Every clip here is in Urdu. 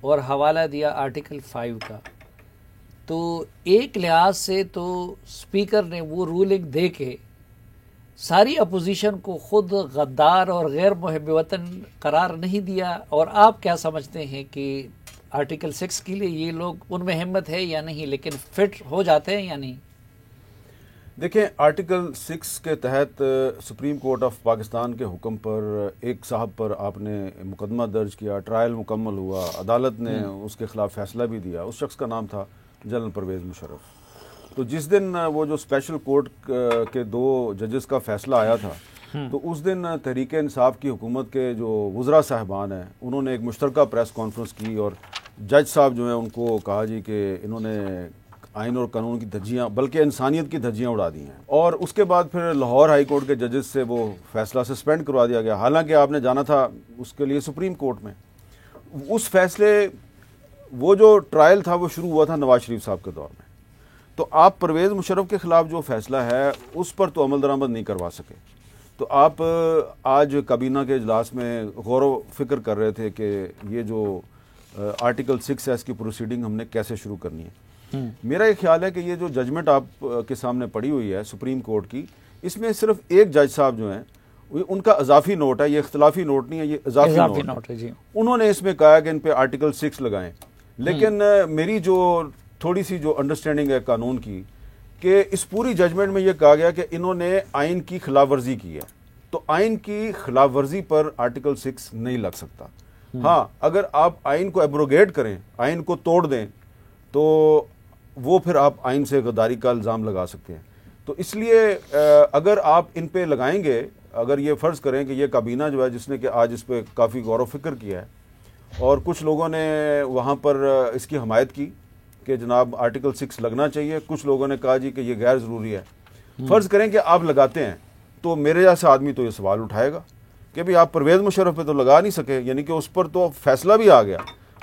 اور حوالہ دیا آرٹیکل 5 کا، تو ایک لحاظ سے تو اسپیکر نے وہ رولنگ دے کے ساری اپوزیشن کو خود غدار اور غیر محب وطن قرار نہیں دیا. اور آپ کیا سمجھتے ہیں کہ آرٹیکل 6 کے لیے یہ لوگ ان میں ہمت ہے یا نہیں، لیکن فٹ ہو جاتے ہیں یا نہیں؟ دیکھیں، آرٹیکل 6 کے تحت سپریم کورٹ آف پاکستان کے حکم پر ایک صاحب پر آپ نے مقدمہ درج کیا، ٹرائل مکمل ہوا، عدالت نے اس کے خلاف فیصلہ بھی دیا. اس شخص کا نام تھا جنرل پرویز مشرف. تو جس دن وہ جو اسپیشل کورٹ کے 2 ججز کا فیصلہ آیا تھا، تو اس دن تحریک انصاف کی حکومت کے جو وزراء صاحبان ہیں انہوں نے ایک مشترکہ پریس کانفرنس کی اور جج صاحب جو ہیں ان کو کہا جی کہ انہوں نے آئین اور قانون کی دھجیاں بلکہ انسانیت کی دھجیاں اڑا دی ہیں. اور اس کے بعد پھر لاہور ہائی کورٹ کے ججز سے وہ فیصلہ سسپینڈ کروا دیا گیا، حالانکہ آپ نے جانا تھا اس کے لیے سپریم کورٹ میں. اس فیصلے وہ جو ٹرائل تھا وہ شروع ہوا تھا نواز شریف صاحب کے دور میں. تو آپ پرویز مشرف کے خلاف جو فیصلہ ہے اس پر تو عمل درآمد نہیں کروا سکے. تو آپ آج کابینہ کے اجلاس میں غور و فکر کر رہے تھے کہ یہ جو آرٹیکل 6 ہے اس کی پروسیڈنگ ہم نے کیسے شروع کرنی ہے. میرا یہ خیال ہے کہ یہ جو ججمنٹ آپ کے سامنے پڑی ہوئی ہے سپریم کورٹ کی، اس میں صرف ایک جج صاحب جو ہیں ان کا اضافی نوٹ ہے، یہ اختلافی نوٹ نہیں ہے، یہ اضافی نوٹ ہے. انہوں نے اس میں کہا کہ ان پہ آرٹیکل 6 لگائیں. لیکن میری جو تھوڑی سی جو انڈرسٹینڈنگ ہے قانون کی، کہ اس پوری ججمنٹ میں یہ کہا گیا کہ انہوں نے آئین کی خلاف ورزی کی ہے. تو آئین کی خلاف ورزی پر آرٹیکل 6 نہیں لگ سکتا. ہاں، اگر آپ آئین کو ایبروگیٹ کریں، آئین کو توڑ دیں، تو وہ پھر آپ آئین سے غداری کا الزام لگا سکتے ہیں. تو اس لیے اگر آپ ان پہ لگائیں گے، اگر یہ فرض کریں کہ یہ کابینہ جو ہے جس نے کہ آج اس پہ کافی غور و فکر کیا ہے اور کچھ لوگوں نے وہاں پر اس کی حمایت کی کہ جناب آرٹیکل 6 لگنا چاہیے، کچھ لوگوں نے کہا جی کہ یہ غیر ضروری ہے. فرض کریں کہ آپ لگاتے ہیں، تو میرے جیسا آدمی تو یہ سوال اٹھائے گا کہ بھی آپ پرویز مشرف پہ تو لگا نہیں سکے، یعنی کہ اس پر تو فیصلہ بھی آ گیا،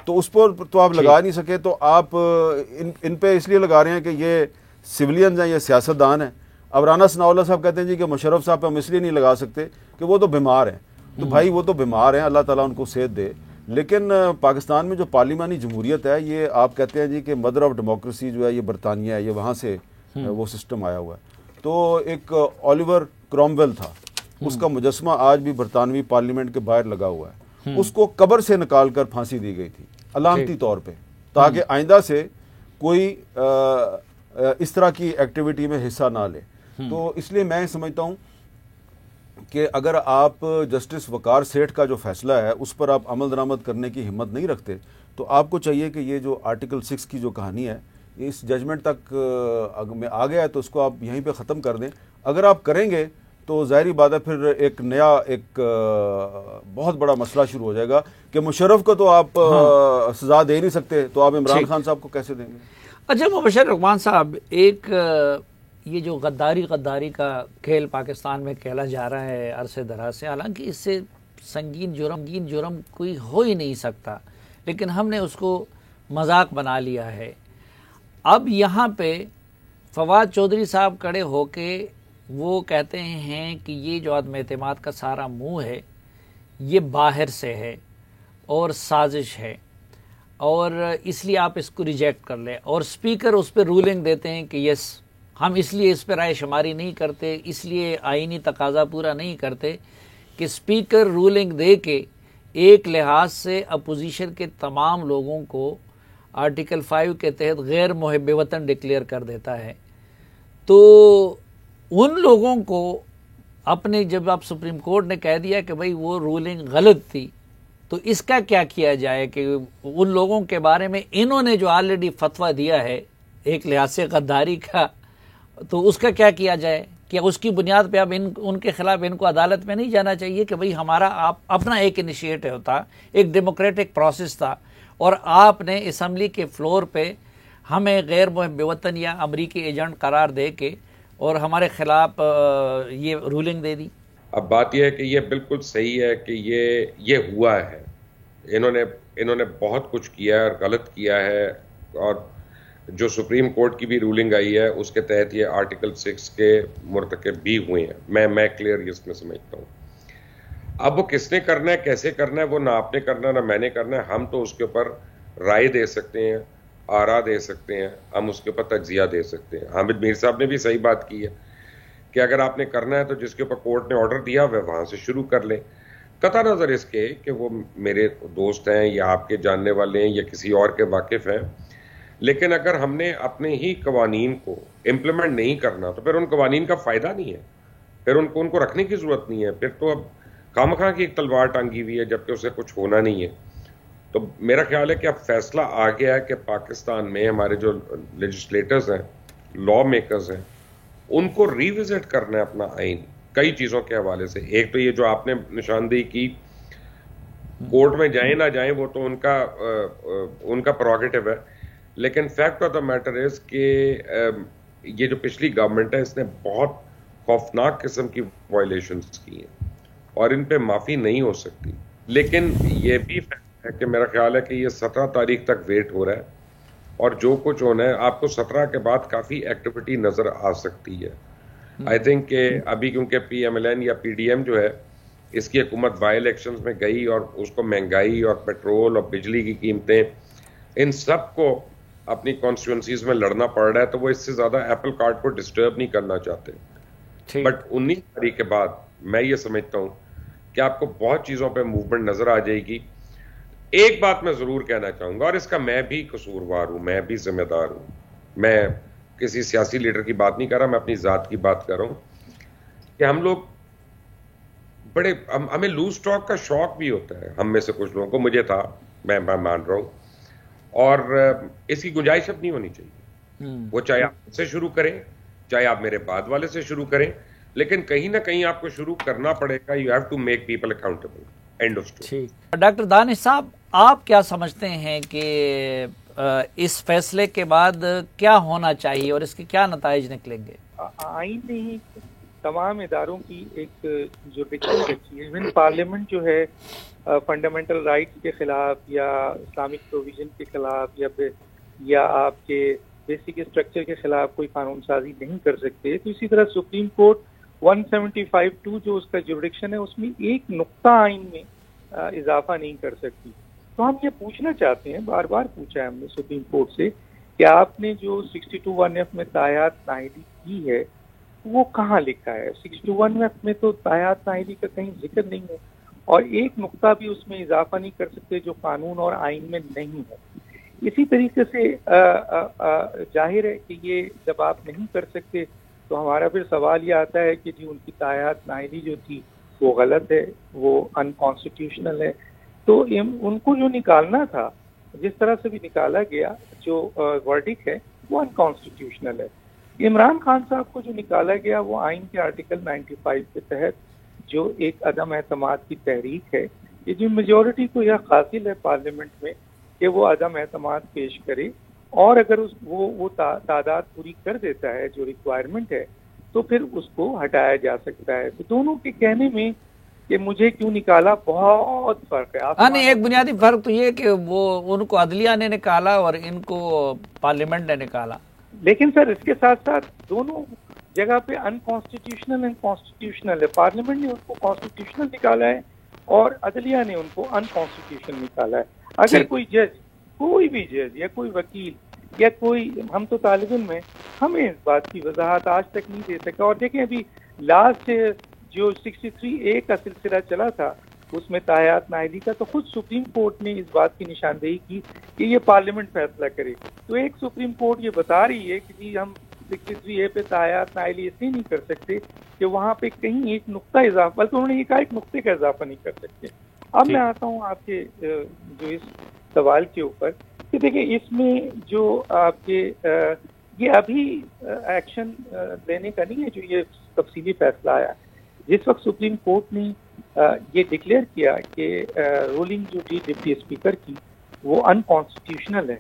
تو اس پر تو آپ لگا نہیں سکے، تو آپ ان پہ اس لیے لگا رہے ہیں کہ یہ سولینز ہیں، یہ سیاستدان ہیں. اب رانا ثناء اللہ صاحب کہتے ہیں جی کہ مشرف صاحب پہ ہم اس لیے نہیں لگا سکتے کہ وہ تو بیمار ہیں. تو بھائی وہ تو بیمار ہیں، اللہ تعالیٰ ان کو صحت دے. لیکن پاکستان میں جو پارلیمانی جمہوریت ہے، یہ آپ کہتے ہیں جی کہ مدر آف ڈیموکریسی جو ہے یہ برطانیہ ہے، یہ وہاں سے وہ سسٹم آیا ہوا ہے. تو ایک اولیور کرومویل تھا، اس کا مجسمہ آج بھی برطانوی پارلیمنٹ کے باہر لگا ہوا ہے. اس کو قبر سے نکال کر پھانسی دی گئی تھی علامتی طور پہ، تاکہ آئندہ سے کوئی اس طرح کی ایکٹیویٹی میں حصہ نہ لے. تو اس لیے میں سمجھتا ہوں کہ اگر آپ جسٹس وقار سیٹھ کا جو فیصلہ ہے اس پر آپ عمل درآمد کرنے کی ہمت نہیں رکھتے، تو آپ کو چاہیے کہ یہ جو آرٹیکل 6 کی جو کہانی ہے اس ججمنٹ تک میں آ گیا ہے تو اس کو آپ یہیں پہ ختم کر دیں. اگر آپ کریں گے تو ظاہری بات ہے پھر ایک نیا ایک بہت بڑا مسئلہ شروع ہو جائے گا کہ مشرف کو تو آپ سزا دے نہیں سکتے، تو آپ عمران خان صاحب کو کیسے دیں گے؟ اچھا مبشر رحمان صاحب، ایک یہ جو غداری کا کھیل پاکستان میں کھیلا جا رہا ہے عرصے دراز سے، حالانکہ اس سے سنگین جرم کوئی ہو ہی نہیں سکتا، لیکن ہم نے اس کو مذاق بنا لیا ہے. اب یہاں پہ فواد چودھری صاحب کھڑے ہو کے وہ کہتے ہیں کہ یہ جو عدم اعتماد کا سارا منہ ہے یہ باہر سے ہے اور سازش ہے، اور اس لیے آپ اس کو ریجیکٹ کر لیں. اور اسپیکر اس پہ رولنگ دیتے ہیں کہ یس، ہم اس لیے اس پہ رائے شماری نہیں کرتے، اس لیے آئینی تقاضا پورا نہیں کرتے کہ اسپیکر رولنگ دے کے ایک لحاظ سے اپوزیشن کے تمام لوگوں کو آرٹیکل 5 کے تحت غیر محب وطن ڈکلیئر کر دیتا ہے. تو ان لوگوں کو اپنے جب آپ سپریم کورٹ نے کہہ دیا کہ بھئی وہ رولنگ غلط تھی، تو اس کا کیا کیا جائے کہ ان لوگوں کے بارے میں انہوں نے جو آلریڈی فتویٰ دیا ہے ایک لحاظ سے غداری کا، تو اس کا کیا کیا جائے؟ کہ اس کی بنیاد پہ اب ان کے خلاف ان کو عدالت میں نہیں جانا چاہیے کہ بھئی ہمارا آپ اپنا ایک انیشیٹو تھا، ایک ڈیموکریٹک پروسیس تھا، اور آپ نے اسمبلی کے فلور پہ ہمیں غیر محب وطن یا امریکی ایجنٹ قرار دے کے اور ہمارے خلاف یہ رولنگ دے دی. اب بات یہ ہے کہ یہ بالکل صحیح ہے کہ یہ ہوا ہے، انہوں نے بہت کچھ کیا ہے اور غلط کیا ہے، اور جو سپریم کورٹ کی بھی رولنگ آئی ہے اس کے تحت یہ آرٹیکل 6 کے مرتکب بھی ہوئے ہیں. میں کلیئر اس میں سمجھتا ہوں. اب وہ کس نے کرنا ہے، کیسے کرنا ہے، وہ نہ آپ نے کرنا نہ میں نے کرنا ہے. ہم تو اس کے اوپر رائے دے سکتے ہیں, آرا دے سکتے ہیں, ہم اس کے اوپر تجزیہ دے سکتے ہیں. حامد میر صاحب نے بھی صحیح بات کی ہے کہ اگر آپ نے کرنا ہے تو جس کے اوپر کورٹ نے آرڈر دیا وہ وہاں سے شروع کر لیں, قطع نظر اس کے کہ وہ میرے دوست ہیں یا آپ کے جاننے والے ہیں یا کسی اور کے واقف ہیں. لیکن اگر ہم نے اپنے ہی قوانین کو امپلیمنٹ نہیں کرنا تو پھر ان قوانین کا فائدہ نہیں ہے, پھر ان کو رکھنے کی ضرورت نہیں ہے. پھر تو اب خامخواہ کی ایک تلوار ٹانگی ہوئی ہے جبکہ اسے کچھ ہونا نہیں ہے. تو میرا خیال ہے کہ اب فیصلہ آ گیا ہے کہ پاکستان میں ہمارے جو لیجسلیٹرز ہیں, لا میکرز ہیں, ان کو ریوزٹ کرنا ہے اپنا آئین کئی چیزوں کے حوالے سے. ایک تو یہ جو آپ نے نشاندہی کی, کورٹ میں جائیں نہ جائیں وہ تو ان کا پروگیٹو ہے, لیکن fact of the matter is کہ یہ جو پچھلی گورنمنٹ ہے اس نے بہت خوفناک قسم کی وائلیشنز کی ہیں اور ان پہ معافی نہیں ہو سکتی. لیکن یہ بھی ہے کہ میرا خیال ہے کہ یہ 17 تاریخ تک ویٹ ہو رہا ہے اور جو کچھ ہونا ہے آپ کو 17 کے بعد کافی ایکٹیویٹی نظر آ سکتی ہے. آئی تھنک کہ ابھی کیونکہ پی ایم ایل این یا پی ڈی ایم جو ہے اس کی حکومت بائی الیکشنز میں گئی اور اس کو مہنگائی اور پیٹرول اور بجلی کی قیمتیں ان سب کو اپنی کانسٹیٹوئنسیز میں لڑنا پڑ رہا ہے, تو وہ اس سے زیادہ ایپل کارٹ کو ڈسٹرب نہیں کرنا چاہتے. بٹ 19 تاریخ کے بعد میں یہ سمجھتا ہوں کہ آپ کو بہت چیزوں پہ موومنٹ نظر آ جائے گی. ایک بات میں ضرور کہنا چاہوں گا اور اس کا میں بھی قصوروار ہوں, میں بھی ذمہ دار ہوں, میں کسی سیاسی لیڈر کی بات نہیں کر رہا, میں اپنی ذات کی بات کر رہا ہوں کہ ہم لوگ بڑے ہمیں لوز ٹاک کا شوق بھی ہوتا ہے, ہم میں سے کچھ لوگوں کو, مجھے تھا, میں مان رہا ہوں, اور اس کی گنجائش اب نہیں ہونی چاہیے. وہ چاہے آپ سے شروع کریں چاہے آپ میرے بعد والے سے شروع کریں, لیکن کہیں نہ کہیں آپ کو شروع کرنا پڑے گا. You have to make people accountable. End of story. Doctor Danish sahib, آپ کیا سمجھتے ہیں کہ اس فیصلے کے بعد کیا ہونا چاہیے اور اس کے کیا نتائج نکلیں گے؟ آئین نے ہی تمام اداروں کی ایک جوڈکشن رکھی ہے. ایون پارلیمنٹ جو ہے فنڈامنٹل رائٹس کے خلاف یا اسلامک پروویژن کے خلاف یا آپ کے بیسک اسٹرکچر کے خلاف کوئی قانون سازی نہیں کر سکتے. تو اسی طرح سپریم کورٹ 175(2) جو اس کا جوڈکشن ہے اس میں ایک نقطہ آئین میں اضافہ نہیں کر سکتی. تو ہم یہ پوچھنا چاہتے ہیں, بار بار پوچھا ہے ہم نے سپریم کورٹ سے, کہ آپ نے جو 62(1)(f) میں تاحیات نااہلی کی ہے وہ کہاں لکھا ہے؟ 62(1)(f) میں تو تاحیات نااہلی کا کہیں ذکر نہیں ہے اور ایک نقطہ بھی اس میں اضافہ نہیں کر سکتے جو قانون اور آئین میں نہیں ہے. اسی طریقے سے ظاہر ہے کہ یہ جب آپ نہیں کر سکتے تو ہمارا پھر سوال یہ آتا ہے کہ جی ان کی تاحیات نااہلی جو تھی وہ غلط ہے, وہ انکانسٹیٹیوشنل ہے. تو ان کو جو نکالنا تھا, جس طرح سے بھی نکالا گیا, جو ورڈکٹ ہے وہ انکانسٹیٹیوشنل ہے. عمران خان صاحب کو جو نکالا گیا وہ آئین کے آرٹیکل 95 کے تحت جو ایک عدم اعتماد کی تحریک ہے, یہ جو میجورٹی کو یہ حاصل ہے پارلیمنٹ میں کہ وہ عدم اعتماد پیش کرے, اور اگر وہ تعداد پوری کر دیتا ہے جو ریکوائرمنٹ ہے تو پھر اس کو ہٹایا جا سکتا ہے. تو دونوں کے کہنے میں کہ مجھے کیوں نکالا بہت فرق ہے. نہیں, ایک بنیادی فرق تو یہ کہ وہ ان کو عدلیہ نے نکالا اور ان کو پارلیمنٹ نے نکالا. لیکن سر اس کے ساتھ ساتھ دونوں جگہ پہ انکانسٹیٹیوشنل اینڈ کانسٹیٹیوشنل ہے. پارلیمنٹ نے ان کو کانسٹیٹیوشنل نکالا ہے اور عدلیہ نے ان کو انکانسٹیٹیوشنل نکالا ہے. اگر کوئی جج, کوئی بھی جج یا کوئی وکیل یا کوئی, ہم تو طالب علم ہیں, ہمیں اس بات کی وضاحت آج تک نہیں دے سکا. اور دیکھیں ابھی لاسٹ جو 63A کا سلسلہ چلا تھا اس میں تاحیات نااہلی کا, تو خود سپریم کورٹ نے اس بات کی نشاندہی کی کہ یہ پارلیمنٹ فیصلہ کرے. تو ایک سپریم کورٹ یہ بتا رہی ہے کہ جی ہم 63A پہ تاحیات نااہلی اس لیے نہیں کر سکتے کہ وہاں پہ کہیں ایک نقطہ اضافہ, بلکہ انہوں نے یہ کہا ایک نقطے کا اضافہ نہیں کر سکتے. اب میں آتا ہوں آپ کے جو اس سوال کے اوپر کہ دیکھیں اس میں جو آپ کے یہ ابھی ایکشن لینے کا نہیں ہے, جو یہ تفصیلی فیصلہ آیا جس وقت سپریم کورٹ نے یہ ڈکلیئر کیا کہ رولنگ جو تھی ڈپٹی اسپیکر کی وہ انکانسٹیٹیوشنل ہے.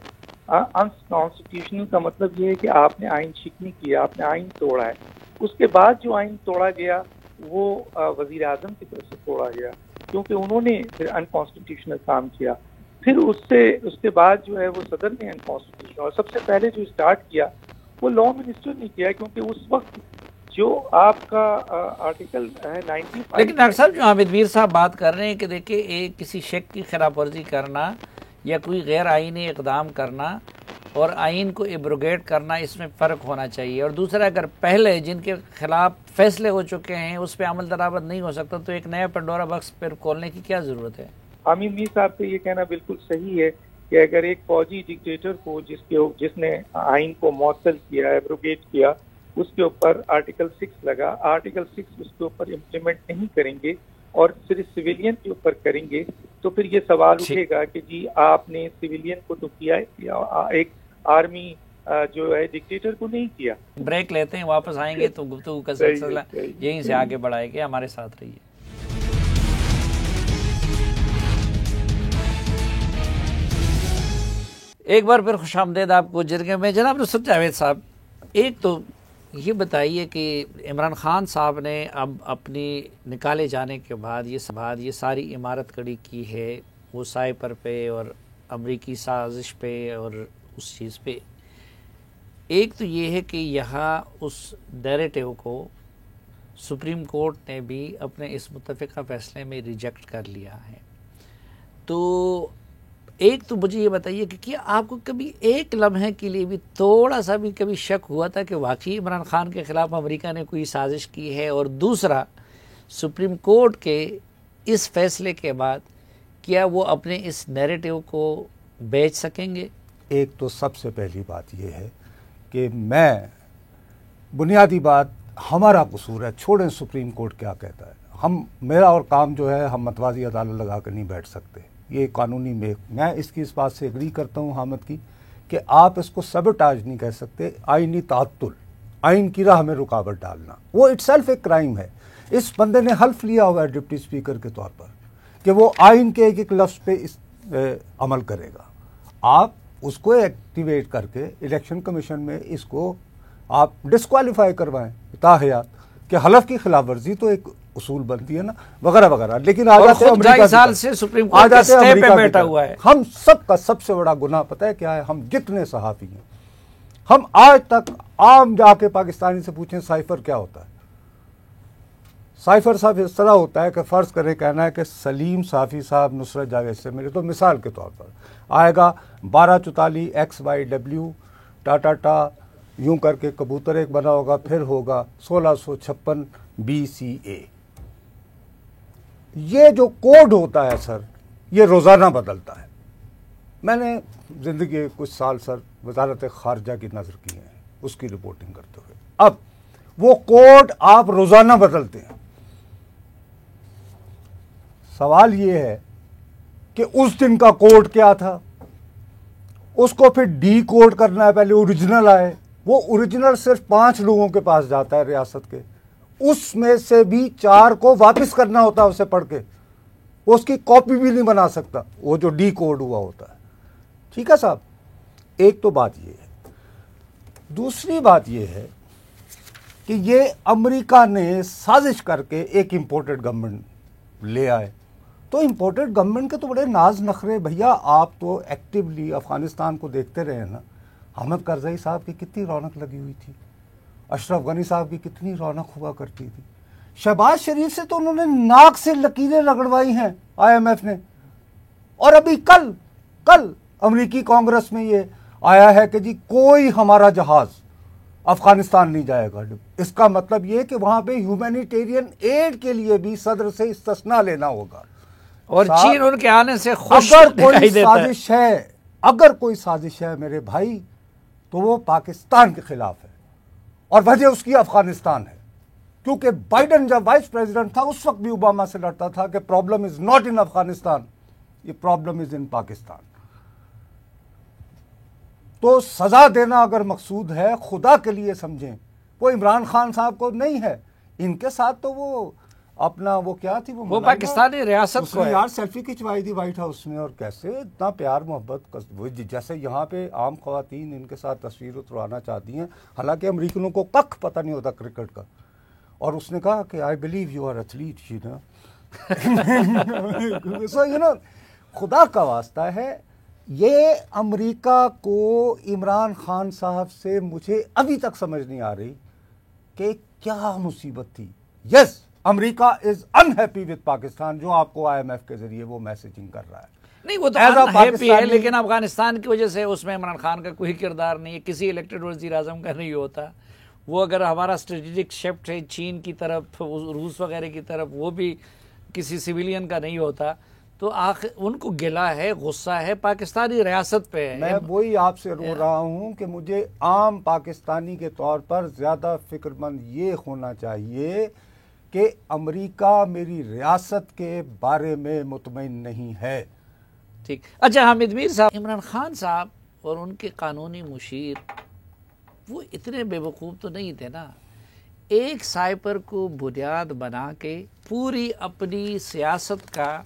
انکانسٹیٹیوشنل کا مطلب یہ ہے کہ آپ نے آئین شکنی کیا, آپ نے آئین توڑا ہے. اس کے بعد جو آئین توڑا گیا وہ وزیر اعظم کی طرف سے توڑا گیا کیونکہ انہوں نے پھر انکانسٹیٹیوشنل کام کیا. پھر اس کے بعد جو ہے وہ صدر نے انکانسٹیٹیوشنل, اور سب سے پہلے جو اسٹارٹ کیا وہ لا منسٹر نے کیا, کیونکہ اس وقت جو آپ کا آرٹیکل ہے 95. لیکن ڈاکٹر صاحب جو حامد میر صاحب بات کر رہے ہیں کہ دیکھیں ایک کسی شک کی خلاف ورزی کرنا یا کوئی غیر آئینی اقدام کرنا اور آئین کو ایبروگیٹ کرنا، اس میں فرق ہونا چاہیے. اور دوسرا، اگر پہلے جن کے خلاف فیصلے ہو چکے ہیں اس پہ عمل درآمد نہیں ہو سکتا تو ایک نیا پنڈورا باکس پھر کھولنے کی کیا ضرورت ہے؟ حامد میر صاحب کا یہ کہنا بالکل صحیح ہے کہ اگر ایک فوجی ڈکٹیٹر کو جس نے آئین کو معطل کیا، ایبروگیٹ کیا، اس کے اوپر آرٹیکل 6 لگا، آرٹیکل 6 اس کے اوپر امپلیمنٹ نہیں کریں گے اور صرف سویلین کے اوپر کریں گے تو پھر یہ سوال اٹھے گا کہ جی آپ نے سویلین کو تو کیا، ایک آرمی جو ہے ڈکٹیٹر کو نہیں کیا. بریک لیتے ہیں، واپس آئیں گے تو گفتگو کا سلسلہ یہیں سے آگے بڑھائے گا. ہمارے ساتھ رہیے. ایک بار پھر خوش آمدید آپ کو جرگے میں. جناب نصرت جاوید صاحب، ایک تو یہ بتائیے کہ عمران خان صاحب نے اب اپنی نکالے جانے کے بعد یہ ساری عمارت کھڑی کی ہے وہ سائپر پہ اور امریکی سازش پہ اور اس چیز پہ. ایک تو یہ ہے کہ یہاں اس نیریٹو کو سپریم کورٹ نے بھی اپنے اس متفقہ فیصلے میں ریجیکٹ کر لیا ہے. تو ایک تو مجھے یہ بتائیے کہ کیا آپ کو کبھی ایک لمحے کے لیے بھی تھوڑا سا بھی کبھی شک ہوا تھا کہ واقعی عمران خان کے خلاف امریکہ نے کوئی سازش کی ہے؟ اور دوسرا، سپریم کورٹ کے اس فیصلے کے بعد کیا وہ اپنے اس نیریٹو کو بیچ سکیں گے؟ ایک تو سب سے پہلی بات یہ ہے کہ میں بنیادی بات ہمارا قصور ہے، چھوڑیں سپریم کورٹ کیا کہتا ہے. میرا اور کام جو ہے، ہم متوازی عدالت لگا کر نہیں بیٹھ سکتے. یہ قانونی میں اس بات سے اگری کرتا ہوں حامد کی کہ آپ اس کو سبوٹاج نہیں کہہ سکتے، آئینی تعطل، آئین کی راہ میں رکاوٹ ڈالنا، وہ اٹ سیلف ایک کرائم ہے. اس بندے نے حلف لیا ہوا ہے ڈپٹی اسپیکر کے طور پر کہ وہ آئین کے ایک ایک لفظ پہ عمل کرے گا. آپ اس کو ایکٹیویٹ کر کے الیکشن کمیشن میں اس کو آپ ڈسکوالیفائی کروائیں تاحیات کہ حلف کی خلاف ورزی تو ایک اصول بنتی ہے نا، وغیرہ وغیرہ. لیکن آ جاتے ہیں ہم سب کا سب سے بڑا گناہ پتہ ہے کیا ہے؟ ہم جتنے صحافی ہیں، ہم آج تک عام جا کے پاکستانی سے پوچھیں سائفر کیا ہوتا ہے. سائفر صاحب اس طرح ہوتا ہے کہ فرض کریں کہنا ہے کہ سلیم صافی صاحب نصرت جاوید سے ملے تو مثال کے طور پر آئے گا 1244 XYW ٹا یوں کر کے کبوتر ایک بنا ہوگا، پھر ہوگا 1656 BCA. یہ جو کوڈ ہوتا ہے سر، یہ روزانہ بدلتا ہے. میں نے زندگی کے کچھ سال سر وزارت خارجہ کی نظر کی ہیں اس کی رپورٹنگ کرتے ہوئے. اب وہ کوڈ آپ روزانہ بدلتے ہیں. سوال یہ ہے کہ اس دن کا کوڈ کیا تھا، اس کو پھر ڈی کوڈ کرنا ہے. پہلے اوریجنل آئے، وہ اوریجنل صرف 5 لوگوں کے پاس جاتا ہے ریاست کے، اس میں سے بھی 4 کو واپس کرنا ہوتا ہے اسے پڑھ کے. وہ اس کی کاپی بھی نہیں بنا سکتا، وہ جو ڈی کوڈ ہوا ہوتا ہے. ٹھیک ہے صاحب، ایک تو بات یہ ہے. دوسری بات یہ ہے کہ یہ امریکہ نے سازش کر کے ایک امپورٹڈ گورنمنٹ لے آئے. تو امپورٹڈ گورنمنٹ کے تو بڑے ناز نخرے. بھیا آپ تو ایکٹیولی افغانستان کو دیکھتے رہے نا. حامد کرزئی صاحب کی کتنی رونق لگی ہوئی تھی، اشرف غنی صاحب کی کتنی رونق ہوا کرتی تھی. شہباز شریف سے تو انہوں نے ناک سے لکیریں رگڑوائی ہیں IMF نے. اور ابھی کل امریکی کانگریس میں یہ آیا ہے کہ جی کوئی ہمارا جہاز افغانستان نہیں جائے گا. اس کا مطلب یہ کہ وہاں پہ ہیومینیٹیرین ایڈ کے لیے بھی صدر سے استثناء لینا ہوگا. اور چین ان کے آنے سے خوش اگر کوئی سازش ہے میرے بھائی تو وہ پاکستان کے خلاف ہے، اور وجہ اس کی افغانستان ہے. کیونکہ بائیڈن جب وائس پریزیڈنٹ تھا اس وقت بھی اوباما سے لڑتا تھا کہ problem is not in Afghanistan, یہ پرابلم از ان پاکستان. تو سزا دینا اگر مقصود ہے خدا کے لیے سمجھیں، وہ عمران خان صاحب کو نہیں ہے. ان کے ساتھ تو وہ اپنا وہ کیا تھی، وہ پاکستانی ریاست کو یار سیلفی کھچوائی تھی وائٹ ہاؤس میں. اور کیسے اتنا پیار محبت، جیسے یہاں پہ عام خواتین ان کے ساتھ تصویر اتروانا چاہتی ہیں، حالانکہ امریکنوں کو کخ پتہ نہیں ہوتا کرکٹ کا. اور اس نے کہا کہ I believe you are athlete, you know. خدا کا واسطہ ہے، یہ امریکہ کو عمران خان صاحب سے مجھے ابھی تک سمجھ نہیں آ رہی کہ کیا مصیبت تھی. یس، امریکہ از انہیپی وتھ پاکستان، جو آپ کو IMF کے ذریعے وہ میسیجنگ کر رہا ہے. نہیں وہ تو ہیپی ہے، لیکن افغانستان کی وجہ سے اس میں عمران خان کا کوئی کردار نہیں ہے، کسی الیکٹڈ وزیر اعظم کا نہیں ہوتا. وہ اگر ہمارا اسٹریٹجک شفٹ ہے چین کی طرف، روس وغیرہ کی طرف، وہ بھی کسی سویلین کا نہیں ہوتا. تو آخر ان کو گلا ہے، غصہ ہے، پاکستانی ریاست پہ ہے. میں وہی آپ سے رو رہا ہوں کہ مجھے عام پاکستانی کے طور پر زیادہ فکر مند یہ ہونا چاہیے کہ امریکہ میری ریاست کے بارے میں مطمئن نہیں ہے. ٹھیک. اچھا حامد میر صاحب، عمران خان صاحب اور ان کے قانونی مشیر وہ اتنے بے وقوف تو نہیں تھے نا. ایک سائپر کو بنیاد بنا کے پوری اپنی سیاست کا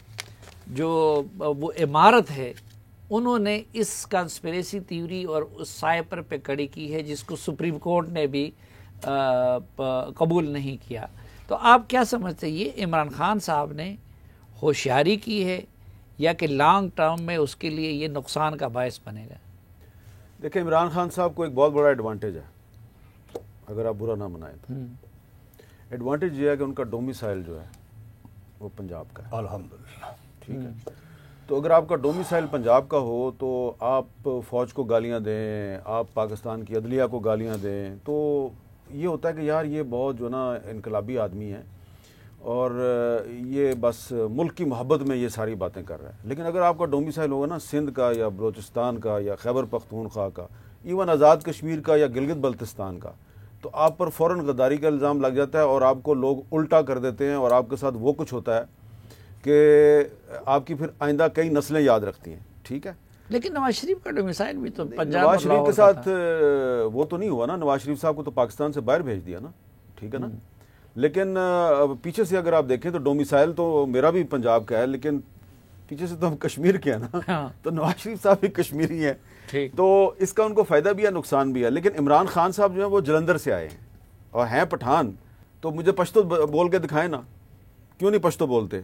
جو وہ عمارت ہے انہوں نے اس کنسپریسی تھیوری اور اس سائپر پہ کڑی کی ہے، جس کو سپریم کورٹ نے بھی قبول نہیں کیا. تو آپ کیا سمجھتے ہیں، یہ عمران خان صاحب نے ہوشیاری کی ہے یا کہ لانگ ٹرم میں اس کے لیے یہ نقصان کا باعث بنے گا؟ دیکھیں، عمران خان صاحب کو ایک بہت بڑا ایڈوانٹیج ہے، اگر آپ برا نہ منائیں تو. ایڈوانٹیج یہ ہے کہ ان کا ڈومیسائل جو ہے وہ پنجاب کا ہے. الحمدللہ. ٹھیک ہے. تو اگر آپ کا ڈومیسائل پنجاب کا ہو تو آپ فوج کو گالیاں دیں، آپ پاکستان کی عدلیہ کو گالیاں دیں، تو یہ ہوتا ہے کہ یار یہ بہت جو نا انقلابی آدمی ہے اور یہ بس ملک کی محبت میں یہ ساری باتیں کر رہا ہے. لیکن اگر آپ کا ڈومیسائل ہوگا نا سندھ کا یا بلوچستان کا یا خیبر پختونخوا کا، ایون آزاد کشمیر کا یا گلگت بلتستان کا، تو آپ پر فوراً غداری کا الزام لگ جاتا ہے اور آپ کو لوگ الٹا کر دیتے ہیں اور آپ کے ساتھ وہ کچھ ہوتا ہے کہ آپ کی پھر آئندہ کئی نسلیں یاد رکھتی ہیں. ٹھیک ہے. لیکن نواز شریف کا ڈومیسائل بھی تو پنجاب نواز شریف کے ساتھ وہ تو نہیں ہوا نا. نواز شریف صاحب کو تو پاکستان سے باہر بھیج دیا نا. ٹھیک ہے نا. لیکن پیچھے سے اگر آپ دیکھیں تو ڈومیسائل تو میرا بھی پنجاب کا ہے، لیکن پیچھے سے تو ہم کشمیر کے ہیں نا. تو نواز شریف صاحب بھی کشمیری ہیں. تو اس کا ان کو فائدہ بھی ہے، نقصان بھی ہے. لیکن عمران خان صاحب جو ہیں وہ جلندھر سے آئے ہیں اور ہیں پٹھان، تو مجھے پشتو بول کے دکھائیں نا. کیوں نہیں پشتو بولتے؟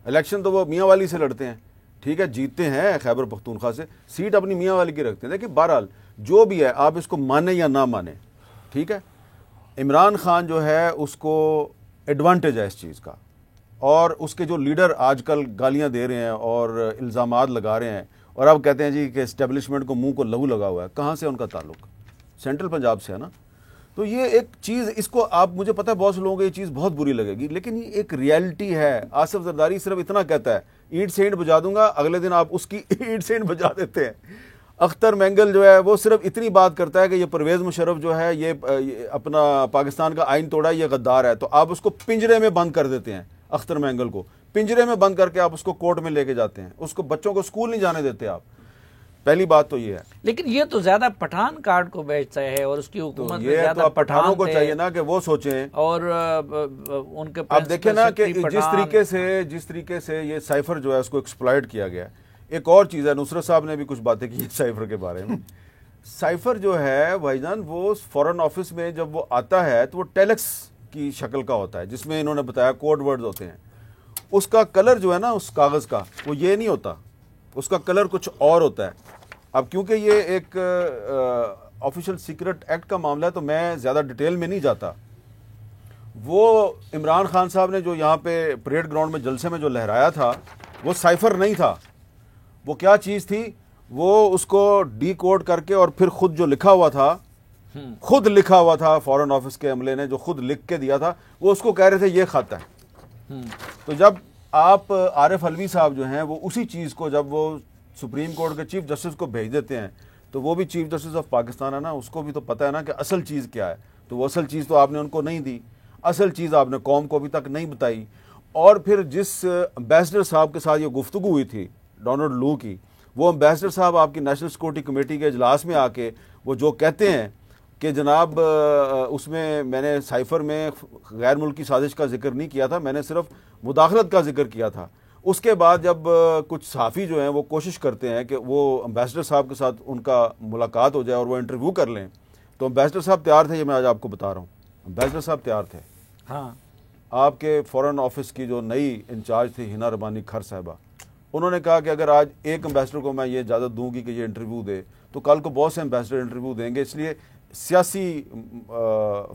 الیکشن تو وہ میاں والی سے لڑتے ہیں. ٹھیک ہے. جیتتے ہیں خیبر پختونخوا سے، سیٹ اپنی میاں والی کی رکھتے ہیں. دیکھیں بہرحال جو بھی ہے، آپ اس کو مانیں یا نہ مانیں، ٹھیک ہے، عمران خان جو ہے اس کو ایڈوانٹیج ہے اس چیز کا. اور اس کے جو لیڈر آج کل گالیاں دے رہے ہیں اور الزامات لگا رہے ہیں اور اب کہتے ہیں جی کہ اسٹیبلشمنٹ کو منہ کو لہو لگا ہوا ہے، کہاں سے ان کا تعلق؟ سینٹرل پنجاب سے ہے نا. تو یہ ایک چیز، اس کو آپ، مجھے پتہ ہے بہت سے لوگوں کو یہ چیز بہت بری لگے گی، لیکن یہ ایک ریئلٹی ہے. آصف زرداری صرف اتنا کہتا ہے اینٹ سے اینٹ بجا دوں گا، اگلے دن آپ اس کی اینٹ سے اینٹ بجا دیتے ہیں. اختر مینگل جو ہے وہ صرف اتنی بات کرتا ہے کہ یہ پرویز مشرف جو ہے یہ اپنا پاکستان کا آئین توڑا ہے، یہ غدار ہے، تو آپ اس کو پنجرے میں بند کر دیتے ہیں. اختر مینگل کو پنجرے میں بند کر کے آپ اس کو کورٹ میں لے کے جاتے ہیں. اس کو بچوں کو اسکول نہیں جانے دیتے آپ. پہلی بات تو یہ ہے. لیکن یہ تو زیادہ پٹھان کارڈ کو بیچتا ہے اور اس کی حکومت میں یہ زیادہ تو پٹھانوں کو چاہیے نا کہ وہ سوچیں. اور ان کے اب دیکھیں نا کہ جس طریقے سے یہ سائفر جو ہے اس کو ایکسپلائٹ کیا گیا. ایک اور چیز ہے، نصرت صاحب نے بھی کچھ باتیں کی سائفر کے بارے میں. سائفر جو ہے بھائی جان، وہ فورن آفس میں جب وہ آتا ہے تو وہ ٹیلیکس کی شکل کا ہوتا ہے، جس میں انہوں نے بتایا کوڈ ورڈز ہوتے ہیں. اس کا کلر جو ہے نا اس کاغذ کا، وہ یہ نہیں ہوتا، اس کا کلر کچھ اور ہوتا ہے. اب کیونکہ یہ ایک آفیشل سیکرٹ ایکٹ کا معاملہ ہے تو میں زیادہ ڈیٹیل میں نہیں جاتا. وہ عمران خان صاحب نے جو یہاں پہ پریڈ گراؤنڈ میں جلسے میں جو لہرایا تھا وہ سائفر نہیں تھا. وہ کیا چیز تھی؟ وہ اس کو ڈی کوڈ کر کے اور پھر خود جو لکھا ہوا تھا فورن آفس کے عملے نے جو خود لکھ کے دیا تھا، وہ اس کو کہہ رہے تھے یہ خط ہے. تو جب آپ عارف علوی صاحب جو ہیں وہ اسی چیز کو جب وہ سپریم کورٹ کے چیف جسٹس کو بھیج دیتے ہیں تو وہ بھی چیف جسٹس آف پاکستان ہے نا، اس کو بھی تو پتہ ہے نا کہ اصل چیز کیا ہے. تو وہ اصل چیز تو آپ نے ان کو نہیں دی، اصل چیز آپ نے قوم کو ابھی تک نہیں بتائی. اور پھر جس امبیسڈر صاحب کے ساتھ یہ گفتگو ہوئی تھی ڈونلڈ لو کی، وہ امبیسڈر صاحب آپ کی نیشنل سیکورٹی کمیٹی کے اجلاس میں آ کے وہ جو کہتے ہیں کہ جناب اس میں نے سائفر میں غیر ملکی سازش کا ذکر نہیں کیا تھا، میں نے صرف مداخلت کا ذکر کیا تھا. اس کے بعد جب کچھ صحافی جو ہیں وہ کوشش کرتے ہیں کہ وہ امبیسڈر صاحب کے ساتھ ان کا ملاقات ہو جائے اور وہ انٹرویو کر لیں، تو امبیسڈر صاحب تیار تھے. یہ میں آج آپ کو بتا رہا ہوں، امبیسڈر صاحب تیار تھے. ہاں، آپ کے فورن آفس کی جو نئی انچارج تھی ہنا ربانی کھر صاحبہ، انہوں نے کہا کہ اگر آج ایک امبیسڈر کو میں یہ اجازت دوں گی کہ یہ انٹرویو دے تو کل کو بہت سے امبیسڈر انٹرویو دیں گے، اس لیے سیاسی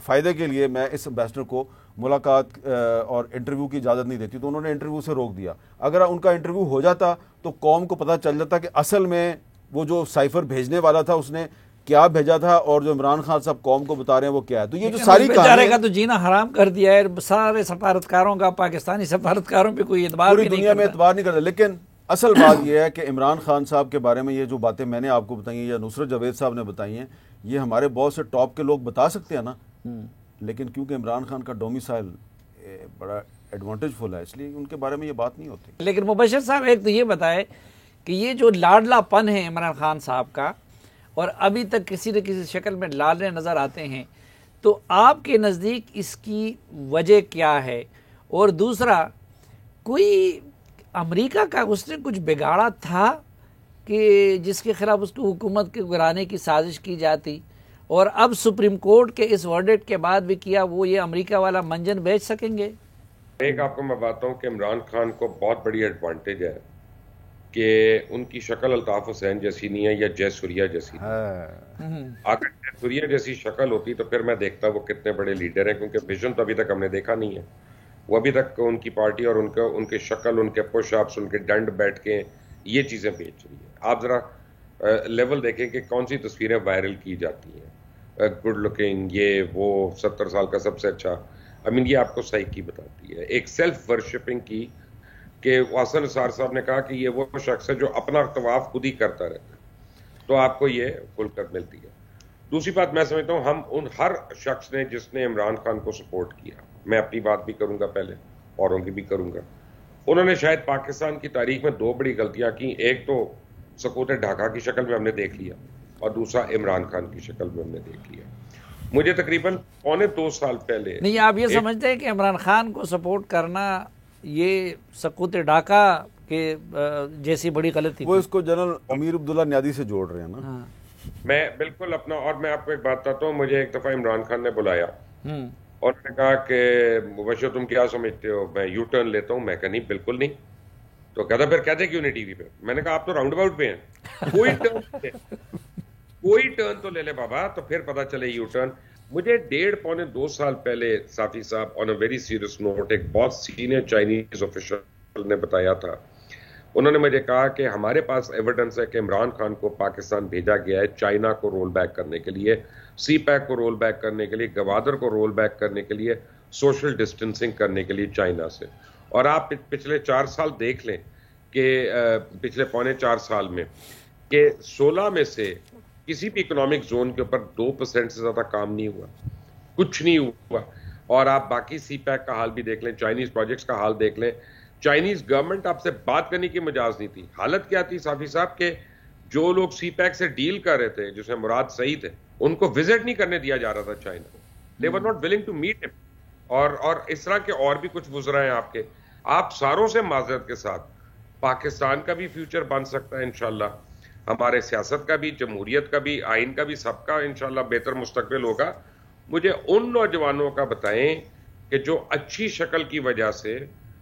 فائدے کے لیے میں اس امبیسڈر کو ملاقات اور انٹرویو کی اجازت نہیں دیتی، تو انہوں نے انٹرویو سے روک دیا. اگر ان کا انٹرویو ہو جاتا تو قوم کو پتہ چل جاتا کہ اصل میں وہ جو سائفر بھیجنے والا تھا اس نے کیا بھیجا تھا، اور جو عمران خان صاحب قوم کو بتا رہے ہیں وہ کیا ہے. تو یہ جو ساری بیچارے کا تو جینا حرام کر دیا ہے، سارے سفارتکاروں کا، پاکستانی سفارتکاروں پہ کوئی اعتبار پوری دنیا میں اعتبار نہیں کرتا. لیکن اصل بات یہ ہے کہ عمران خان صاحب کے بارے میں یہ جو باتیں میں نے آپ کو بتائی ہیں یا نصرت جاوید صاحب نے بتائی ہیں، یہ ہمارے بہت سے ٹاپ کے لوگ بتا سکتے ہیں نا، لیکن کیونکہ عمران خان کا ڈومیسائل بڑا ایڈوانٹیج فل ہے، اس لیے ان کے بارے میں یہ بات نہیں ہوتی. لیکن مبشر صاحب ایک تو یہ بتائے کہ یہ جو لاڈلا پن ہے عمران خان صاحب کا، اور ابھی تک کسی نہ کسی شکل میں لاڈلے نظر آتے ہیں، تو آپ کے نزدیک اس کی وجہ کیا ہے؟ اور دوسرا، کوئی امریکہ کا اس نے کچھ بگاڑا تھا کہ جس کے خلاف اس کو حکومت کے گرانے کی سازش کی جاتی، اور اب سپریم کورٹ کے اس ورڈکٹ کے بعد بھی کیا وہ یہ امریکہ والا منجن بیچ سکیں گے؟ ایک آپ کو میں بتاتا ہوں کہ عمران خان کو بہت بڑی ایڈوانٹیج ہے کہ ان کی شکل الطاف حسین جیسی نہیں ہے یا جے سوریا جیسی. اگر جے سوریا جیسی شکل ہوتی تو پھر میں دیکھتا وہ کتنے بڑے لیڈر ہیں، کیونکہ ویژن تو ابھی تک ہم نے دیکھا نہیں ہے. وہ ابھی تک ان کی پارٹی اور ان کے شکل، ان کے پش اپس، ان کے ڈنڈ بیٹھ کے یہ چیزیں بیچ رہی ہے. آپ ذرا لیول دیکھیں کہ کون سی تصویریں وائرل کی جاتی ہیں، گڈ لکنگ، یہ وہ 70 سال کا سب سے اچھا. یہ آپ کو صحیح کی بتاتی ہے. ایک سیلف ورشپنگ کی کہ حسن نثار صاحب نے کہا کہ یہ وہ شخص ہے جو اپنا طواف خود ہی کرتا رہتا ہے، تو آپ کو یہ کھل کر ملتی ہے. دوسری بات میں سمجھتا ہوں، ہم ان ہر شخص نے جس نے عمران خان کو سپورٹ کیا، میں اپنی بات بھی کروں گا پہلے، اوروں کی بھی کروں گا، انہوں نے شاید پاکستان کی تاریخ میں 2 بڑی غلطیاں کی. ایک تو سقوط ڈھاکہ کی شکل میں ہم نے دیکھ لیا، اور دوسرا عمران خان کی شکل میں ہم نے دیکھ لیا. مجھے تقریباً 2.25 سال پہلے نہیں، آپ یہ سمجھتے ہیں کہ عمران خان کو سپورٹ کرنا یہ سقوط ڈھاکہ کے جیسی بڑی غلطی؟ وہ اس کو جنرل امیر عبداللہ نیادی سے جوڑ رہے ہیں نا. میں بالکل اپنا، اور میں آپ کو ایک بات بتاتا ہوں، مجھے ایک دفعہ عمران خان نے بلایا اور نے کہا کہ مبشر تم کیا سمجھتے ہو میں یو ٹرن لیتا ہوں؟ میں کہا نہیں، بالکل نہیں. تو کہتا پھر کہتے کیوں نہیں ٹی وی پہ؟ میں نے کہا آپ تو راؤنڈ اباؤٹ پہ ہیں، کوئی ٹرن تو لے لے بابا، تو پھر پتا چلے یو ٹرن. مجھے 1.5-2 سال پہلے صافی صاحب آن اے ویری سیریس نوٹ ایک بہت سینئر چائنیز آفیشل نے بتایا تھا. انہوں نے مجھے کہا کہ ہمارے پاس ایویڈنس ہے کہ عمران خان کو پاکستان بھیجا گیا ہے چائنا کو رول بیک کرنے کے لیے، سی پیک کو رول بیک کرنے کے لیے، گوادر کو رول بیک کرنے کے لیے، سوشل ڈسٹینسنگ کرنے کے لیے چائنا سے. اور آپ پچھلے 4 سال دیکھ لیں کہ پچھلے 3.25 سال میں کہ 16 میں سے کسی بھی اکنامک زون کے اوپر 2% سے زیادہ کام نہیں ہوا، کچھ نہیں ہوا. اور آپ باقی سی پیک کا حال بھی دیکھ لیں، چائنیز پروجیکٹس کا حال دیکھ لیں، چائنیز گورنمنٹ آپ سے بات کرنے کی مجاز نہیں تھی. حالت کیا تھی صافی صاحب کہ جو لوگ سی پیک سے ڈیل کر رہے تھے، جسے مراد صحیح تھے، ان کو وزٹ نہیں کرنے دیا جا رہا تھا چائنا کو. They were not willing to meet him. اور اس طرح کے اور بھی کچھ وزراء ہیں آپ کے. آپ ساروں سے معذرت کے ساتھ، پاکستان کا بھی فیوچر بن سکتا ہے انشاءاللہ، ہمارے سیاست کا بھی، جمہوریت کا بھی، آئین کا بھی، سب کا انشاءاللہ بہتر مستقبل ہوگا. مجھے ان نوجوانوں کا بتائیں کہ جو اچھی شکل کی وجہ سے،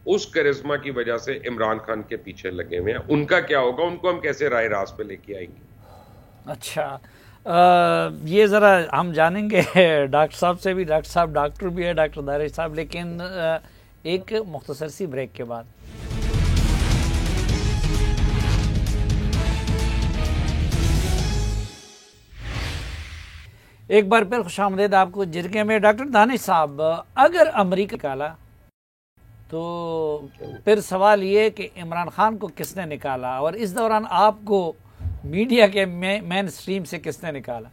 اس کرزما کی وجہ سے عمران خان کے پیچھے لگے ہوئے ہیں، ان کا کیا ہوگا؟ ان کو ہم کیسے رائے راست پہ لے کے آئیں گے؟ اچھا، یہ ذرا ہم جانیں گے ڈاکٹر صاحب سے بھی. ڈاکٹر صاحب ڈاکٹر بھی ہے، ڈاکٹر دانش صاحب، لیکن ایک مختصر سی بریک کے بعد. ایک بار پھر خوش آمدید آپ کو جرگے میں. ڈاکٹر دانش صاحب، اگر امریکہ نکالا تو پھر سوال یہ کہ عمران خان کو کس نے نکالا، اور اس دوران آپ کو میڈیا کے مین سٹریم سے کس نے نکالا؟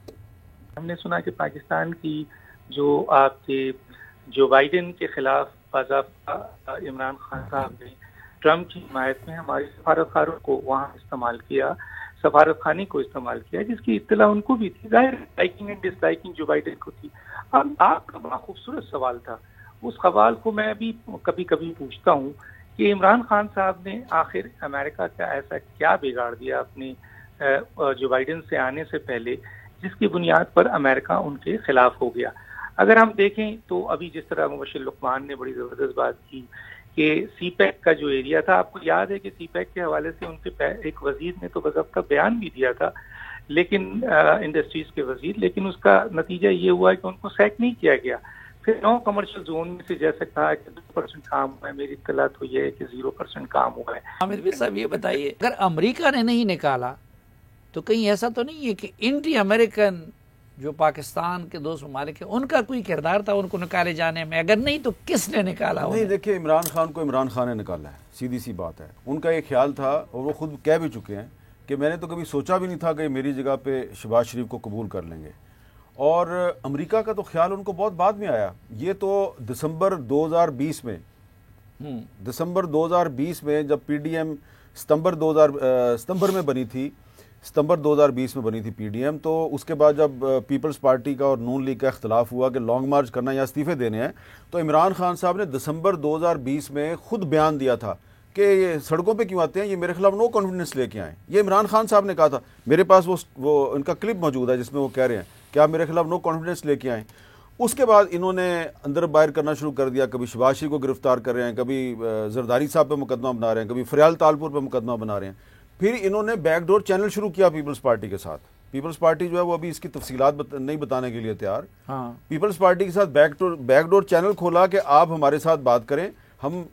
ہم نے سنا کہ پاکستان کی جو آپ کے جو بائیڈن کے خلاف باضابطہ عمران خان صاحب نے ٹرمپ کی حمایت میں ہماری سفارتکاروں کو وہاں استعمال کیا، سفارت خانے کو استعمال کیا، جس کی اطلاع ان کو بھی تھی. ظاہر لائکنگ اینڈ ڈس لائکنگ جو بائیڈن کو تھی. اب آپ کا بڑا خوبصورت سوال تھا، اس سوال کو میں بھی کبھی کبھی پوچھتا ہوں کہ عمران خان صاحب نے آخر امریکہ کا ایسا کیا بگاڑ دیا اپنے جو بائیڈن سے آنے سے پہلے، جس کی بنیاد پر امریکہ ان کے خلاف ہو گیا. اگر ہم دیکھیں تو ابھی جس طرح مبشر لقمان نے بڑی زبردست بات کی کہ سی پیک کا جو ایریا تھا، آپ کو یاد ہے کہ سی پیک کے حوالے سے ان کے ایک وزیر نے تو باضابطہ بیان بھی دیا تھا لیکن انڈسٹریز کے وزیر، لیکن اس کا نتیجہ یہ ہوا ہے کہ ان کو سیک نہیں کیا گیا. پھر 9 کمرشل زون میں سے جیسے کہا کہ 2% کام ہوا ہے، میری اطلاع تو یہ ہے کہ 0% کام ہوا ہے. عامر بھائی صاحب یہ بتائیے، اگر امریکہ نے نہیں نکالا تو کہیں ایسا تو نہیں ہے کہ انٹی امریکن جو پاکستان کے دوست ممالک ہیں ان کا کوئی کردار تھا ان کو نکالے جانے میں؟ اگر نہیں تو کس نے نکالا؟ نہیں دیکھیں، عمران خان کو عمران خان نے نکالا ہے، سیدھی سی بات ہے. ان کا یہ خیال تھا اور وہ خود کہہ بھی چکے ہیں کہ میں نے تو کبھی سوچا بھی نہیں تھا کہ میری جگہ پہ شہباز شریف کو قبول کر لیں گے. اور امریکہ کا تو خیال ان کو بہت بعد میں آیا. یہ تو دسمبر 2020 میں جب پی ڈی ایم ستمبر میں بنی تھی، ستمبر 2020 میں بنی تھی پی ڈی ایم، تو اس کے بعد جب پیپلز پارٹی کا اور نون لیگ کا اختلاف ہوا کہ لانگ مارچ کرنا یا استعفے دینے ہیں، تو عمران خان صاحب نے دسمبر 2020 میں خود بیان دیا تھا کہ یہ سڑکوں پہ کیوں آتے ہیں، یہ میرے خلاف نو کانفیڈنس لے کے آئیں. یہ عمران خان صاحب نے کہا تھا. میرے پاس وہ ان کا کلپ موجود ہے جس میں وہ کہہ رہے ہیں کہ آپ میرے خلاف نو کانفیڈنس لے کے آئیں. اس کے بعد انہوں نے اندر باہر کرنا شروع کر دیا. کبھی شہباز شریف کو گرفتار کر رہے ہیں، کبھی زرداری صاحب پہ مقدمہ بنا رہے ہیں، کبھی فریال تالپور پہ مقدمہ بنا رہے ہیں. پھر انہوں نے بیک ڈور چینل شروع کیا پیپلز پارٹی کے ساتھ. پیپلز پارٹی جو ہے وہ ابھی اس کی تفصیلات نہیں بتانے کے لیے تیار. پیپلز پارٹی کے ساتھ بیک ڈور چینل کھولا کہ آپ ہمارے ساتھ بات کریں،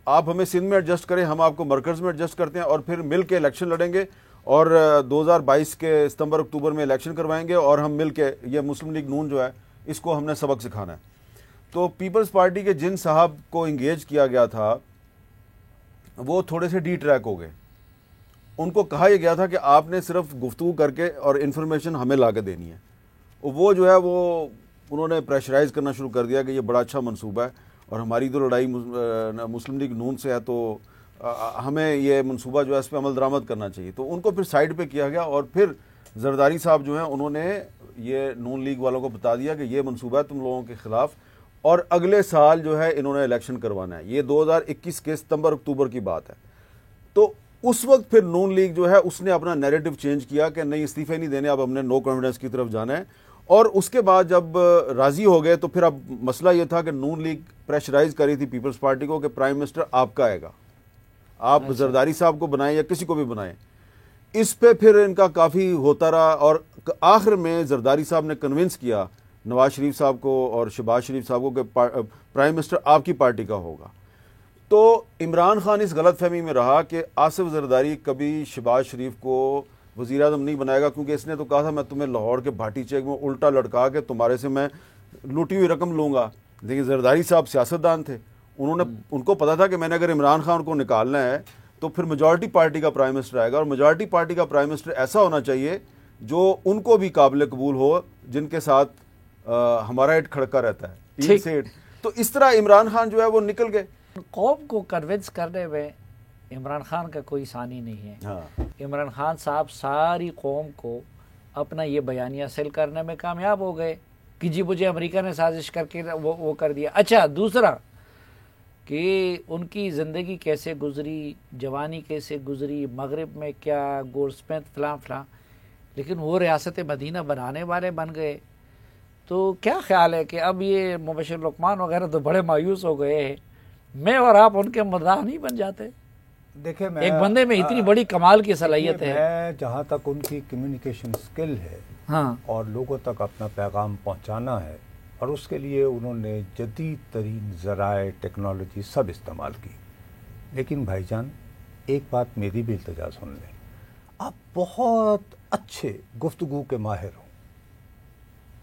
آپ ہمیں سندھ میں ایڈجسٹ کریں، ہم آپ کو مرکز میں ایڈجسٹ کرتے ہیں، اور پھر مل کے الیکشن لڑیں گے اور 2022 کے ستمبر اکتوبر میں الیکشن کروائیں گے، اور ہم مل کے یہ مسلم لیگ نون جو ہے اس کو ہم نے سبق سکھانا ہے. تو پیپلز پارٹی کے جن صاحب کو انگیج کیا گیا تھا وہ تھوڑے سے ڈی ٹریک ہو گئے. ان کو کہا یہ گیا تھا کہ آپ نے صرف گفتگو کر کے اور انفارمیشن ہمیں لا کے دینی ہے. وہ جو ہے وہ انہوں نے پریشرائز کرنا شروع کر دیا کہ یہ بڑا اچھا منصوبہ ہے اور ہماری تو لڑائی مسلم لیگ نون سے ہے، تو ہمیں یہ منصوبہ جو ہے اس پہ عمل درآمد کرنا چاہیے. تو ان کو پھر سائڈ پہ کیا گیا اور پھر زرداری صاحب جو ہیں انہوں نے یہ نون لیگ والوں کو بتا دیا کہ یہ منصوبہ ہے تم لوگوں کے خلاف، اور اگلے سال جو ہے انہوں نے الیکشن کروانا ہے. یہ 2021 کے ستمبر اکتوبر کی بات ہے. تو اس وقت پھر نون لیگ جو ہے اس نے اپنا نیریٹو چینج کیا کہ نہیں، استعفے نہیں دینے، اب ہم نے نو کانفیڈنس کی طرف جانا ہے. اور اس کے بعد جب راضی ہو گئے تو پھر اب مسئلہ یہ تھا کہ نون لیگ پریشرائز کر رہی تھی پیپلز پارٹی کو کہ پرائم منسٹر آپ کا آئے گا، آپ زرداری صاحب کو بنائیں یا کسی کو بھی بنائیں. اس پہ پھر ان کا کافی ہوتا رہا اور آخر میں زرداری صاحب نے کنونس کیا نواز شریف صاحب کو اور شہباز شریف صاحب کو کہ پرائم منسٹر آپ کی پارٹی کا ہوگا. تو عمران خان اس غلط فہمی میں رہا کہ آصف زرداری کبھی شہباز شریف کو وزیر اعظم نہیں بنائے گا، کیونکہ اس نے تو کہا تھا میں تمہیں لاہور کے بھاٹی چیک میں الٹا لٹکا کے تمہارے سے میں لوٹی ہوئی رقم لوں گا. لیکن زرداری صاحب سیاستدان تھے، ان کو پتا تھا کہ میں نے اگر عمران خان کو نکالنا ہے تو پھر میجورٹی پارٹی کا پرائم منسٹر آئے گا، اور میجورٹی پارٹی کا پرائم منسٹر ایسا ہونا چاہیے جو ان کو بھی قابل قبول ہو، جن کے ساتھ ہمارا ایٹ کھڑکا رہتا ہے. تو اس طرح عمران خان جو ہے وہ نکل گئے. قوم کو کنونس کرنے میں عمران خان کا کوئی ثانی نہیں ہے. عمران خان صاحب ساری قوم کو اپنا یہ بیانیہ سیل کرنے میں کامیاب ہو گئے کہ جی مجھے امریکہ نے سازش کر کے وہ کر دیا. اچھا، دوسرا کہ ان کی زندگی کیسے گزری، جوانی کیسے گزری، مغرب میں کیا گورسپینت فلاں فلاں، لیکن وہ ریاست مدینہ بنانے والے بن گئے. تو کیا خیال ہے کہ اب یہ مبشر لقمان وغیرہ تو بڑے مایوس ہو گئے ہیں، میں اور آپ ان کے مداح نہیں بن جاتے؟ دیکھیں، ایک بندے میں اتنی بڑی کمال کی صلاحیت ہے. میں جہاں تک ان کی کمیونیکیشن سکل ہے اور لوگوں تک اپنا پیغام پہنچانا ہے، اور اس کے لیے انہوں نے جدید ترین ذرائع ٹیکنالوجی سب استعمال کی. لیکن بھائی جان، ایک بات میری بھی التجا سن لیں. آپ بہت اچھے گفتگو کے ماہر ہوں،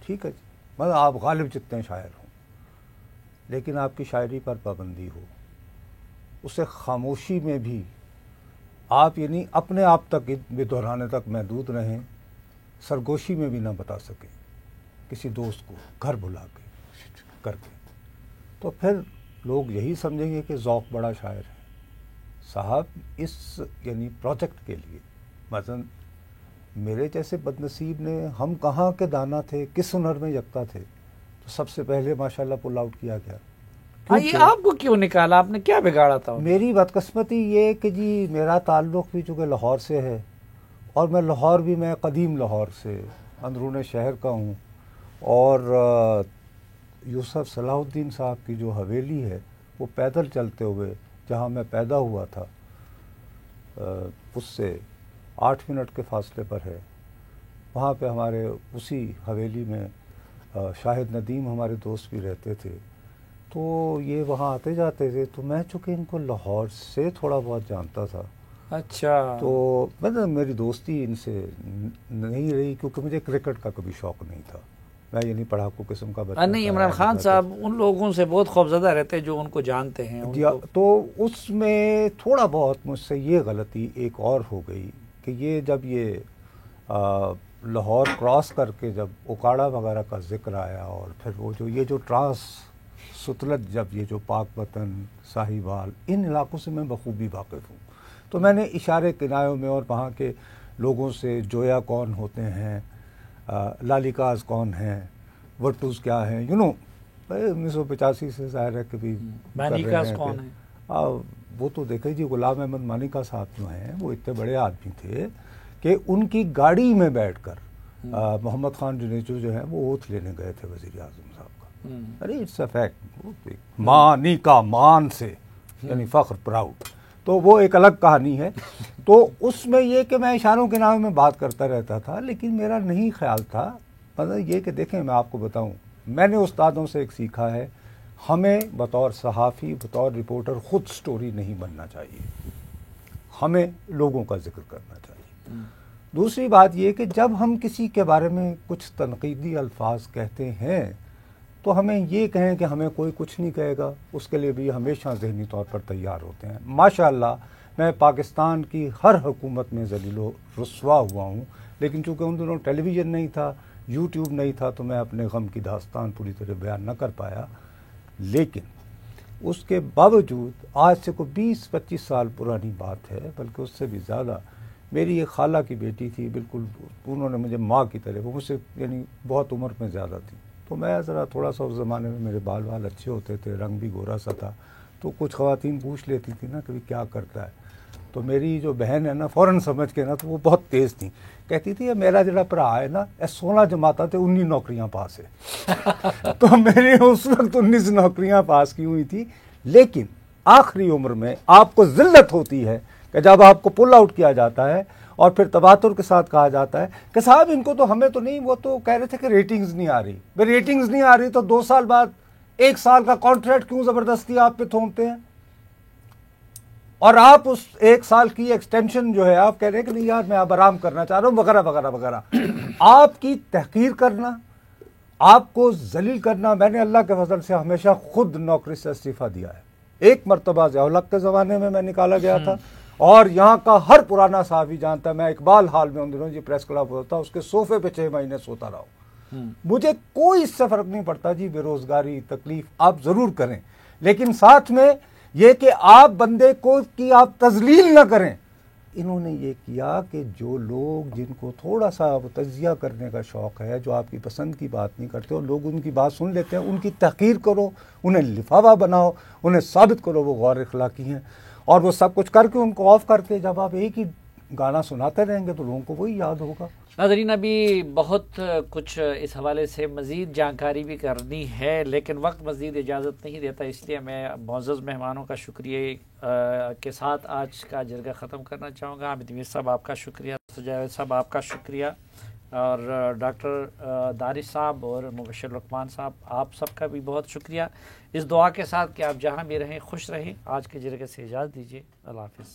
ٹھیک ہے جی، مطلب آپ غالب جتنے شاعر ہوں، لیکن آپ کی شاعری پر پابندی ہو، اسے خاموشی میں بھی آپ یعنی اپنے آپ تک بھی دہرانے تک محدود رہیں، سرگوشی میں بھی نہ بتا سکیں کسی دوست کو گھر بلا کے کر کے، تو پھر لوگ یہی سمجھیں گے کہ ذوق بڑا شاعر ہے. صاحب اس یعنی پروجیکٹ کے لیے مثلا میرے جیسے بدنصیب نے، ہم کہاں کے دانا تھے، کس ہنر میں یکتا تھے، تو سب سے پہلے ماشاءاللہ پل آؤٹ کیا گیا. یہ آپ کو کیوں نکالا؟ آپ نے کیا بگاڑا تھا؟ میری بدقسمتی یہ کہ جی میرا تعلق بھی چونکہ لاہور سے ہے، اور میں لاہور بھی میں قدیم لاہور سے اندرون شہر کا ہوں، اور یوسف صلاح الدین صاحب کی جو حویلی ہے وہ پیدل چلتے ہوئے جہاں میں پیدا ہوا تھا اس سے 8 منٹ کے فاصلے پر ہے. وہاں پہ ہمارے اسی حویلی میں شاہد ندیم ہمارے دوست بھی رہتے تھے، تو یہ وہاں آتے جاتے تھے، تو میں چونکہ ان کو لاہور سے تھوڑا بہت جانتا تھا، اچھا، تو مطلب میری دوستی ان سے نہیں رہی، کیونکہ مجھے کرکٹ کا کبھی شوق نہیں تھا، میں یہ نہیں پڑھاکو قسم کا بچہ نہیں، عمران خان صاحب ان لوگوں سے بہت خوفزدہ رہتے جو ان کو جانتے ہیں ان کو. تو اس میں تھوڑا بہت مجھ سے یہ غلطی ایک اور ہو گئی کہ یہ جب یہ لاہور کراس کر کے جب اکاڑا وغیرہ کا ذکر آیا، اور پھر وہ یہ جو ٹرانس ستلج، جب یہ جو پاک وطن، ساہیوال، ان علاقوں سے میں بخوبی واقف ہوں، تو میں نے اشارے کنایوں میں اور وہاں کے لوگوں سے جویا کون ہوتے ہیں، لالیکاز کون ہیں، وٹوز کیا ہیں، 1985 سے ظاہر ہے کبھی مانیکاز کون ہیں، وہ تو دیکھیں جی، غلام احمد مانیکا صاحب جو ہیں وہ اتنے بڑے آدمی تھے کہ ان کی گاڑی میں بیٹھ کر محمد خان جنیچو جو ہیں وہ اوتھ لینے گئے تھے وزیر اعظم صاحب کا. ارے اٹس اے فیکٹ، مانیکا، مان سے یعنی فخر، پراؤڈ، تو وہ ایک الگ کہانی ہے. تو اس میں یہ کہ میں اشاروں کے نام میں بات کرتا رہتا تھا، لیکن میرا نہیں خیال تھا، مطلب یہ کہ دیکھیں میں آپ کو بتاؤں، میں نے استادوں سے ایک سیکھا ہے، ہمیں بطور صحافی، بطور رپورٹر خود سٹوری نہیں بننا چاہیے، ہمیں لوگوں کا ذکر کرنا چاہیے. دوسری بات یہ کہ جب ہم کسی کے بارے میں کچھ تنقیدی الفاظ کہتے ہیں تو ہمیں یہ کہیں کہ ہمیں کوئی کچھ نہیں کہے گا، اس کے لیے بھی ہمیشہ ذہنی طور پر تیار ہوتے ہیں. ماشاءاللہ میں پاکستان کی ہر حکومت میں ذلیل و رسوا ہوا ہوں، لیکن چونکہ ان دنوں ٹیلی ویژن نہیں تھا، یوٹیوب نہیں تھا، تو میں اپنے غم کی داستان پوری طرح بیان نہ کر پایا. لیکن اس کے باوجود آج سے کوئی 20-25 سال پرانی بات ہے، بلکہ اس سے بھی زیادہ، میری ایک خالہ کی بیٹی تھی، بالکل انہوں نے مجھے ماں کی طرح، وہ مجھ سے یعنی بہت عمر میں زیادہ تھی، تو میں ذرا تھوڑا سا اس زمانے میں میرے بال اچھے ہوتے تھے، رنگ بھی گورا سا تھا، تو کچھ خواتین پوچھ لیتی تھی نا کہ کیا کرتا ہے، تو میری جو بہن ہے نا فوراً سمجھ کے نا، تو وہ بہت تیز تھیں، کہتی تھی میرا جڑا بھرا ہے نا 16 جماعتاں تے 19 نوکریاں پاس ہے. تو میں نے اس وقت 19 نوکریاں پاس کی ہوئی تھی. لیکن آخری عمر میں آپ کو ذلت ہوتی ہے کہ جب آپ کو پل آؤٹ کیا جاتا ہے اور پھر تباتر کے ساتھ کہا جاتا ہے کہ صاحب ان کو تو ہمیں تو نہیں، وہ تو کہہ رہے تھے کہ ریٹنگز نہیں آ رہی. ریٹنگز نہیں آ رہی تو 2 سال بعد 1 سال کا کانٹریکٹ کیوں زبردستی آپ پہ تھوپتے ہیں، اور آپ اس 1 سال کی ایکسٹینشن جو ہے آپ کہہ رہے ہیں کہ نہیں یار میں اب آرام کرنا چاہ رہا ہوں، وغیرہ وغیرہ وغیرہ. آپ کی تحقیر کرنا، آپ کو ذلیل کرنا. میں نے اللہ کے فضل سے ہمیشہ خود نوکری سے استعفیٰ دیا ہے. ایک مرتبہ ضیاء الحق کے زمانے میں نکالا گیا تھا، اور یہاں کا ہر پرانا صحافی جانتا ہے، میں اقبال ہال میں ان دنوں جی پریس کلب ہوتا، اس کے صوفے پہ 6 مہینے سوتا رہا ہوں. مجھے کوئی اس سے فرق نہیں پڑتا جی، بے روزگاری، تکلیف آپ ضرور کریں، لیکن ساتھ میں یہ کہ آپ بندے کو کی آپ تذلیل نہ کریں. انہوں نے یہ کیا کہ جو لوگ جن کو تھوڑا سا تجزیہ کرنے کا شوق ہے، جو آپ کی پسند کی بات نہیں کرتے اور لوگ ان کی بات سن لیتے ہیں، ان کی تحقیر کرو، انہیں لفافہ بناؤ، انہیں ثابت کرو وہ غیر اخلاقی ہیں، اور وہ سب کچھ کر کے ان کو آف کر کے جب آپ ایک ہی گانا سناتے رہیں گے تو لوگوں کو وہی یاد ہوگا. ناظرین ابھی بہت کچھ اس حوالے سے مزید جانکاری بھی کرنی ہے، لیکن وقت مزید اجازت نہیں دیتا، اس لیے میں معزز مہمانوں کا شکریہ کے ساتھ آج کا جرگہ ختم کرنا چاہوں گا. حامد میر صاحب آپ کا شکریہ، جاوید صاحب آپ کا شکریہ، اور ڈاکٹر دارش صاحب اور مبشر لقمان صاحب آپ سب کا بھی بہت شکریہ. اس دعا کے ساتھ کہ آپ جہاں بھی رہیں خوش رہیں، آج کے جرگے سے اجازت دیجیے. اللہ حافظ.